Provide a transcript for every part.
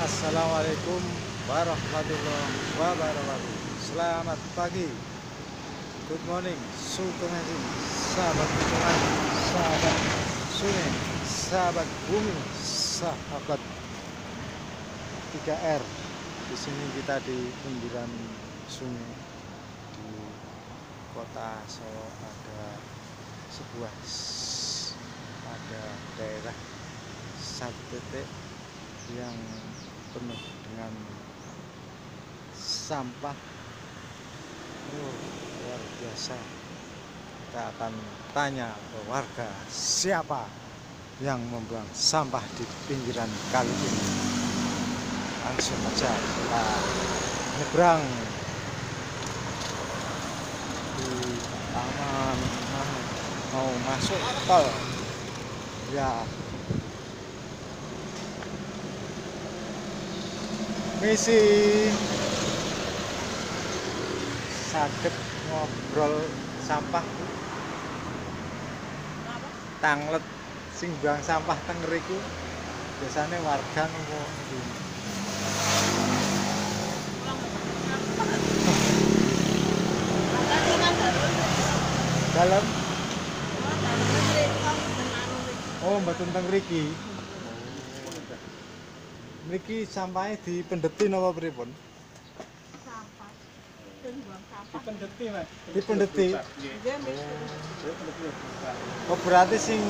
Assalamualaikum warahmatullahi wabarakatuh. Selamat pagi, good morning, Sultanasi, sahabat lingkungan, sahabat sungai, sahabat bumi, sahabat 3R. Di sini kita di pinggiran sungai di kota Solo. Ada daerah satu titik yang penuh dengan sampah. Luar biasa. Kita akan tanya ke warga, siapa yang membuang sampah di pinggiran kali ini. Langsung aja kita nyebrang di taman, mau masuk tol ya. Misi saged ngobrol sampah tanglet sing buang sampah teng ngriku biasanya warga nopo dalam mboten teng mriki. Niki sampahnya dipendeti napa pripun? Sampah. Buang sampah. Dipendeti, Mas. Dipendeti. Nggih. Oh, berarti sing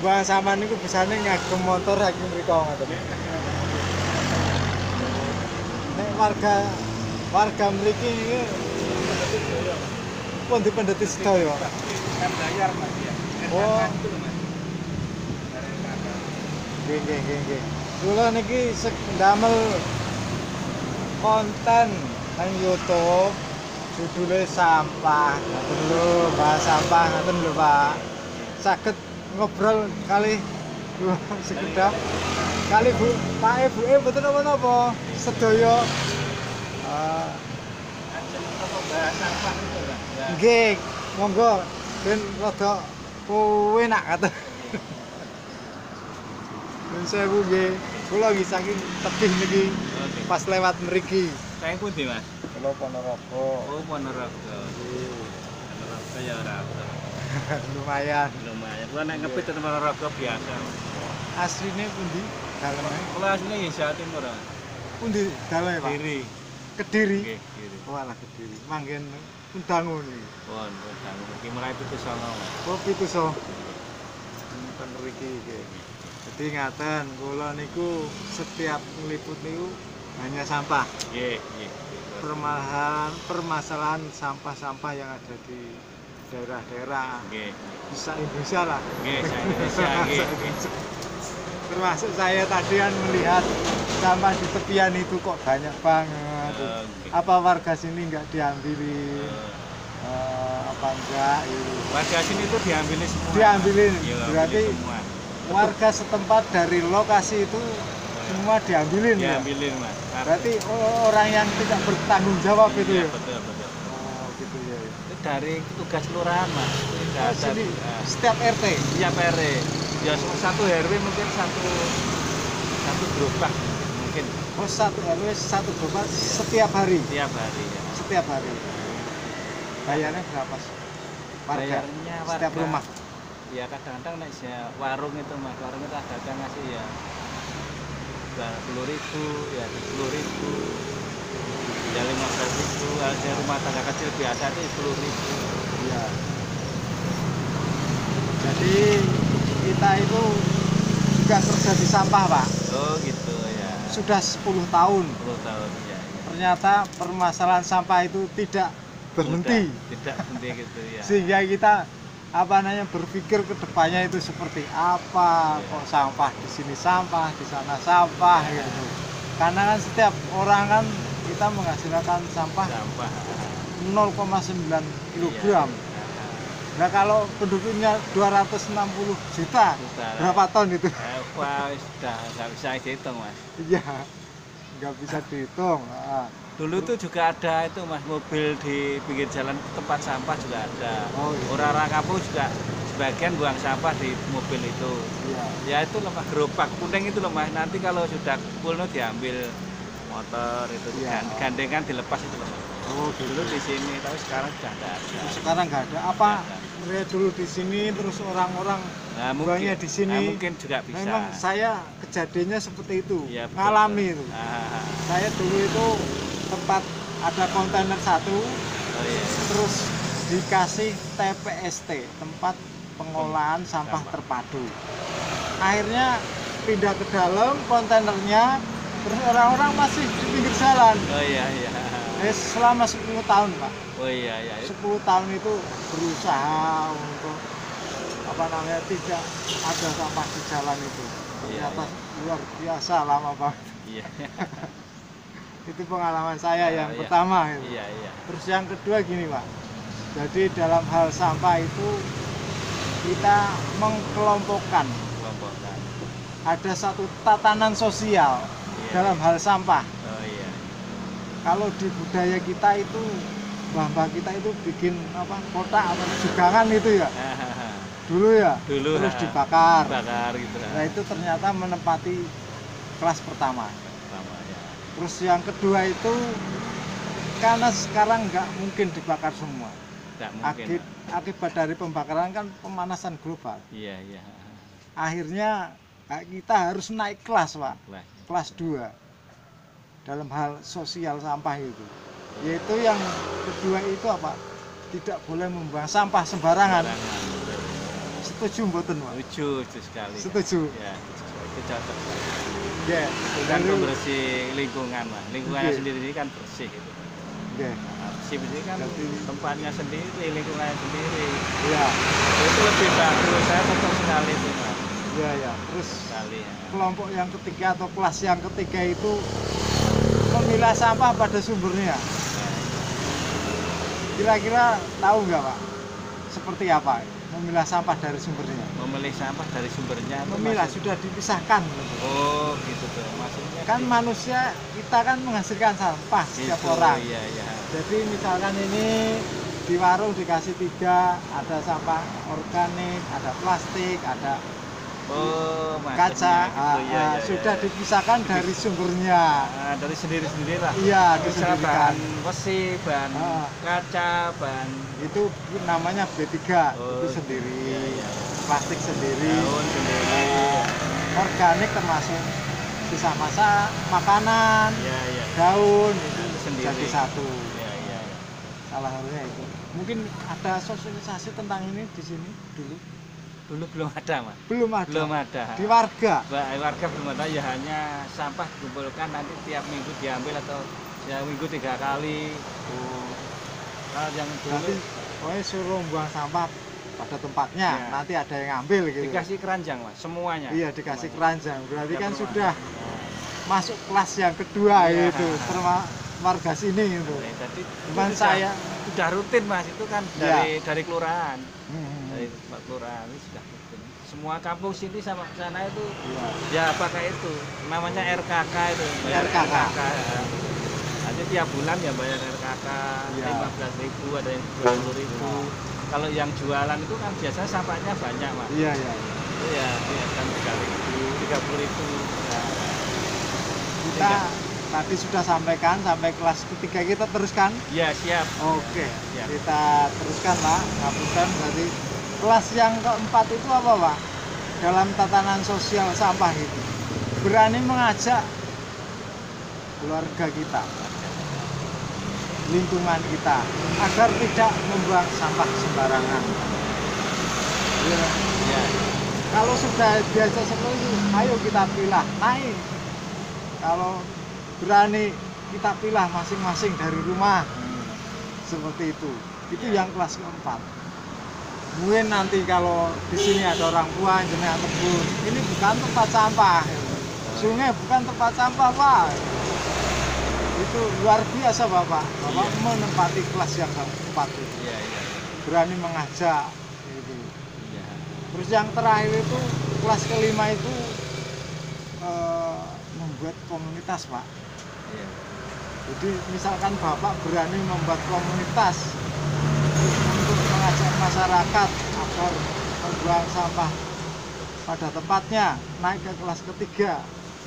buang sampah niku bisane ngagem motor saking mriko ngoten. Nek warga mriki iki pun dipendeti sedaya. Kan bayar, Mas ya. Oh. Itu loh, Mas. Nggih. Kula niki damel konten nang YouTube judulnya sampah. Ngoten lho, bahas sampah ngoten lho, Pak. Saged ngobrol kali sekedap kali Bu, Pak Ibu mboten napa-napa. Sedaya Bahas sampah itu, Mas. Ya. nggih, monggo ben rada enak katen. Nun sewu nggih. Kula nggih saking tebih niki pas lewat mriki. Saya pundi, Mas? Kula Ponorogo. Oh, Ponorogo. Ponorogo ya ora apa. Lumayan. Lumayan. Kula nek ngepit teng Ponorogo biasa. Asline pundi daleme? Kula asline ya Jawa Timur, Mas. Pundi daleme, Pak? Diri. Kediri. Nggih, Diri. Walah Kediri. Manggen undangun iki. Pun, iki mulai 7.00, Mas. Oh, pituso. Ten mriki iki. Jadi ngaten, kula niku setiap ngliput niku hanya sampah. Nggih. Permasalahan sampah-sampah yang ada di daerah-daerah. Nggih. Bisa Indonesia lah. Nggih, Indonesia nggih. Termasuk saya tadi kan melihat sampah di tepian itu kok banyak banget. Nggih. Apa warga sini nggak diambilin? Apa enggak? Gitu. Warga sini itu diambilin semua. Diambilin. Iya, Berarti ambilin semua. warga setempat dari lokasi itu semua diambilin ya? Diambilin, Mas. Berarti orang yang tidak bertanggung jawab itu Iya, ya? betul. Oh gitu ya. Itu dari tugas kelurahan, Mas. Oh, sini setiap RT? Iya, PR. Ya satu RW mungkin satu gerobak mungkin Oh, satu RW satu gerobak setiap hari? tiap hari ya. Setiap hari. Bayarnya berapa sih? Warga? Bayarnya warga. Setiap rumah? Ya kadang-kadang nek warung itu, Mas. Warung itu ada ngasih ya 20.000, ya 10.000, ya 15.000. Ada rumah tangga kecil biasa itu 10.000. Iya. Jadi kita itu juga kerja di sampah, Pak. Oh gitu ya. Sudah 10 tahun. 10 tahun ya. Ternyata permasalahan sampah itu tidak berhenti. Tidak berhenti gitu ya. Sehingga kita berpikir ke depannya itu seperti apa, kok sampah di sini sampah, di sana sampah gitu. Karena kan setiap orang kan kita menghasilkan sampah 0,9 kg. Nah kalau penduduknya 260 juta, berapa ton itu? Wah, sudah nggak bisa dihitung, Mas. Iya, nggak bisa dihitung. Dulu tuh juga ada itu, Mas, mobil di pinggir jalan tempat sampah juga ada. Oh, iya. Orang-orang kampung juga sebagian buang sampah di mobil itu. Iya. Ya itu loh Mas, gerobak kuning itu loh Mas. Nanti kalau sudah full diambil motor itu Iya. gandengan dilepas itu loh Mas. Oh Dulu gitu. di sini tapi sekarang sudah tidak ada. Sekarang nggak ada. Apa Nggak ada. mereka dulu di sini terus orang-orang Nah, buangnya di sini? nah, mungkin juga bisa. Memang saya kejadiannya seperti itu, Iya, betul, ngalami betul. itu. Ah, Saya dulu itu tempat ada kontainer satu, oh iya. terus dikasih TPST, tempat pengolahan sampah Sampah. terpadu. Akhirnya pindah ke dalam kontainernya, terus orang-orang masih di pinggir jalan. Oh iya iya. Selama 10 tahun Pak. Oh iya iya. 10 tahun itu berusaha untuk tidak ada sampah di jalan itu. Iya, Ternyata luar biasa lama banget. Iya. Itu pengalaman saya yang Iya. pertama itu. Iya iya. Terus yang kedua gini Pak, jadi dalam hal sampah itu kita mengkelompokkan, Kelompokkan. ada satu tatanan sosial Iya. dalam hal sampah. Oh iya. Kalau di budaya kita itu mbah-mbah kita itu bikin kotak atau jugangan itu ya dulu ya, Dulu terus dibakar. bakar gitu. Nah itu ternyata menempati kelas pertama. Sama ya. Terus yang kedua itu karena sekarang nggak mungkin dibakar semua. Tidak mungkin. Akibat dari pembakaran kan pemanasan global. Iya iya. Akhirnya kita harus naik kelas Pak, Lah. kelas 2 dalam hal sosial sampah itu. Yaitu yang kedua itu apa? Tidak boleh membuang sampah sembarangan. Setuju mboten Pak? Setuju sekali. Setuju. Ya, itu cocok. Ya, Itu kan pembersih lingkungan lah. Lingkungannya Iya. sendiri kan bersih gitu. ya, Nah, bersih ini kan Jadi- tempatnya sendiri, lingkungannya sendiri. ya, Itu lebih bagus. Saya cocok sekali itu Mas. ya, ya. Terus Sekali ya. kelompok yang ketiga atau kelas yang ketiga itu memilah sampah pada sumbernya. Kira-kira tahu nggak Pak? Seperti apa memilah sampah dari sumbernya? Memilih sampah dari sumbernya apa Memilah maksud- sudah dipisahkan. Oh gitu tuh maksudnya Kan di- manusia kita kan menghasilkan sampah setiap gitu, orang. iya iya Jadi misalkan ini di warung dikasih 3, ada sampah organik, ada plastik, ada oh kaca, maksudnya gitu, iya, iya, sudah iya. dipisahkan dari sumbernya. Nah, dari sendiri lah Iya, misalnya disendirikan. bahan besi bahan Ah. kaca bahan Itu namanya B3, Oh, itu sendiri. iya, iya. Plastik sendiri. daun sendiri Organik termasuk sisa masak, makanan, iya iya daun Itu itu sendiri. jadi satu. iya iya Salah satunya itu. Mungkin ada sosialisasi tentang ini di sini dulu. dulu belum ada Mas Belum ada. belum ada Di warga. warga belum ada ya hanya sampah dikumpulkan nanti tiap minggu diambil atau ya minggu 3 kali kalau yang Berarti dulu pokoknya suruh buang sampah pada tempatnya, Iya. nanti ada yang ngambil gitu. dikasih keranjang Mas semuanya Iya, dikasih Semuanya. keranjang. Berarti Nggak kan perlu, sudah Mas. masuk kelas yang kedua Iya. itu, warga sini itu. Nah, jadi Cuman itu saya sudah rutin Mas itu kan Iya. dari kelurahan Hmm, dari tempat kelurahan itu sudah rutin semua kampung sini sama sana itu iya. ya pakai itu namanya RKK itu bayar RKK. ya. Nanti tiap bulan ya bayar RKK Iya. 15.000 ada yang 20.000 Iya. kalau yang jualan itu kan biasanya sampahnya banyak Mas Iya, iya. itu ya kan 3.000 30.000 ya. Kita tadi sudah sampaikan sampai kelas ketiga, kita teruskan. Ya siap Oke, Siap. kita teruskan Pak. Ngapunten, berarti kelas yang keempat itu apa Pak? Dalam tatanan sosial sampah itu berani mengajak keluarga kita, lingkungan kita agar tidak membuang sampah sembarangan. Ya. ya Kalau sudah biasa seperti itu, ayo kita pilah, naik. Kalau berani kita pilah masing-masing dari rumah, seperti itu. Itu Ya. yang kelas keempat. Mungkin nanti kalau di sini ada orang tua yang jenengan kebun, ini bukan tempat sampah. Sungai bukan tempat sampah, Pak. Itu luar biasa Bapak. Bapak Iya. menempati kelas yang keempat itu. iya iya Berani mengajak itu. iya Terus yang terakhir itu kelas kelima itu membuat komunitas Pak. iya Jadi misalkan Bapak berani membuat komunitas untuk mengajak masyarakat agar membuang sampah pada tempatnya, naik ke kelas ketiga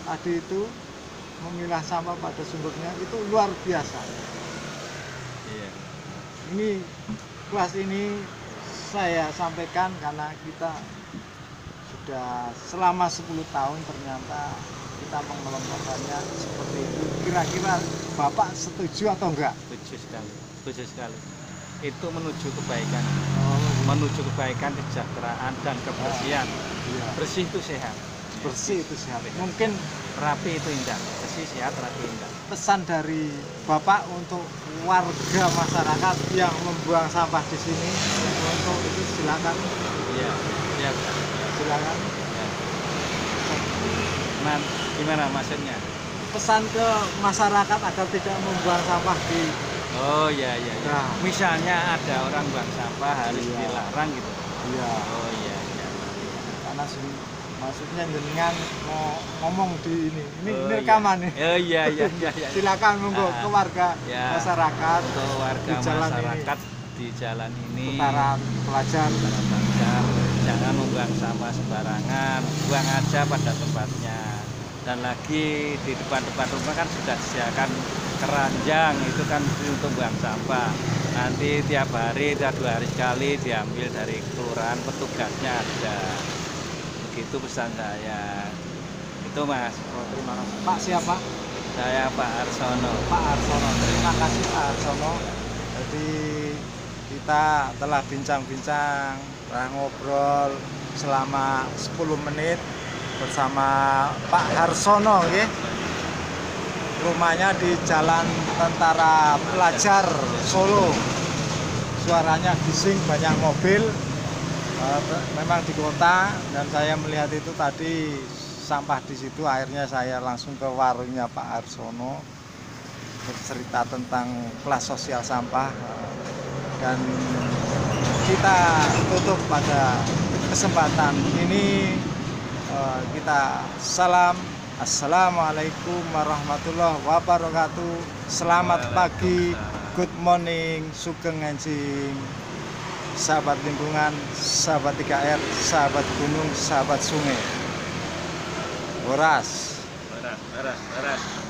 tadi itu memilah sampah pada sumbernya itu luar biasa. Iya. Ini kelas ini saya sampaikan karena kita sudah selama 10 tahun ternyata kita mengelompokkannya seperti itu. Kira-kira Bapak setuju atau enggak? Setuju sekali, setuju sekali. Itu menuju kebaikan, Oh, menuju kebaikan, kesejahteraan dan kebersihan. iya. Bersih itu sehat, Bersih itu sehat. Mungkin rapi itu indah. Bersih, sehat, rapi, indah. pesan dari Bapak untuk warga masyarakat yang membuang sampah di sini untuk itu silakan, Iya, iya, silakan. ya. Nah, gimana maksudnya? Pesan ke masyarakat agar tidak membuang sampah di Oh iya, iya, iya. Nah. Misalnya ada orang buang sampah harus Iya. dilarang gitu. iya. Oh iya, iya. Karena maksudnya jenengan mau ngomong di ini Oh, rekaman nih. Oh iya, iya, iya, iya. Silakan monggo ke warga Ya. masyarakat Untuk warga di jalan masyarakat di jalan ini, putaran pelajar. para pelajar, jangan membuang sampah sembarangan, buang aja pada tempatnya. Dan lagi di depan-depan rumah kan sudah disediakan keranjang, itu kan untuk buang sampah. Nanti tiap hari, tiap 2 hari sekali diambil dari kelurahan, petugasnya ada. Begitu pesan saya. Itu Mas. Oh, terima kasih. Pak siapa? Saya Pak Arsono. Pak Arsono. Terima kasih Pak Arsono. Jadi kita telah bincang-bincang, telah ngobrol selama 10 menit bersama Pak Harsono, ya. Rumahnya di Jalan Tentara Pelajar Solo. Suaranya bising, banyak mobil. Memang di kota, dan saya melihat itu tadi sampah di situ. Akhirnya saya langsung ke warungnya Pak Arsono bercerita tentang kelas sosial sampah, dan kita tutup pada kesempatan ini. Kita salam, assalamualaikum warahmatullahi wabarakatuh. Selamat pagi, good morning, sugeng enjing, sahabat lingkungan, sahabat 3R, sahabat gunung, sahabat sungai. Horas. Beras.